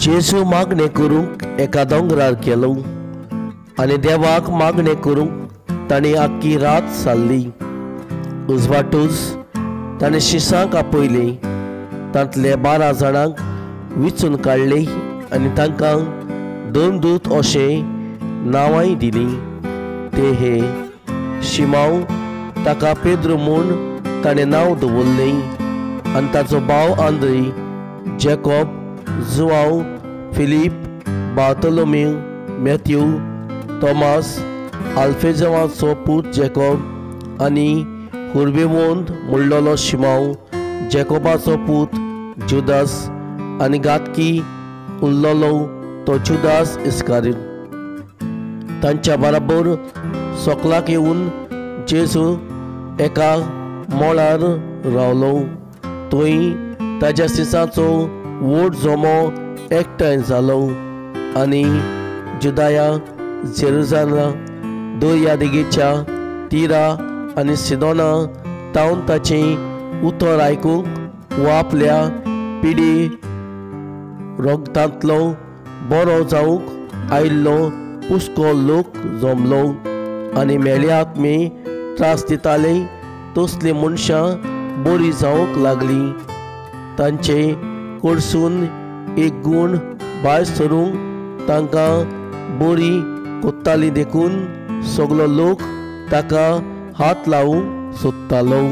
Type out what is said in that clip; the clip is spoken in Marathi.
जेसू मागणें करूंक एका दोंगरार गेलो आनी देवाक मागणें करूंक ताणें आख्खी रात सारली। उजवाटूच ताणें शिसांक आपयलीं, तांतले 12 जाणांक विचून काडले आनी तांकां 2 दूत अशें नांवांय दिलीं। ते हे शिमाव, ताका पेद्र म्हूण ताणें नांव दवरलें, आनी ताचो भाव Andre, Jacob, Joao, Philip, Bartholomew, Matthew, Tomas, आल्फेजावाचो पूत जॅकोब आनी हुर्बेवोंत म्हणलोलो शिमाव, जॅकोबाचो पूत जुदास आनी गातकी उरलोलो तो जुदास इस्कारियोत। तांच्या बराबर सोकलाक येवन जेसू एका मोळार रावलो। थंय ताच्या सिसाचो व्हड जोमो एकठांय जालो आनी जुदाया, जेरुसालेम, दर्या देगेच्या तिरा आनी सिदोना तावन ताचें उतर आयकूंक वो आपल्या पिडी रोगतांतलो बरो जावंक आयिल्लो पुस्को लोक जमलो आनी मेले आत्मे त्रास दिताले तसलीं मनशां बरीं जावंक लागलीं। तांचे कडसून एक गूण भायर सरूंक तांकां बरी कोत्ताली देखून सगलो लोक ताका हात लावूंक सोदतालो।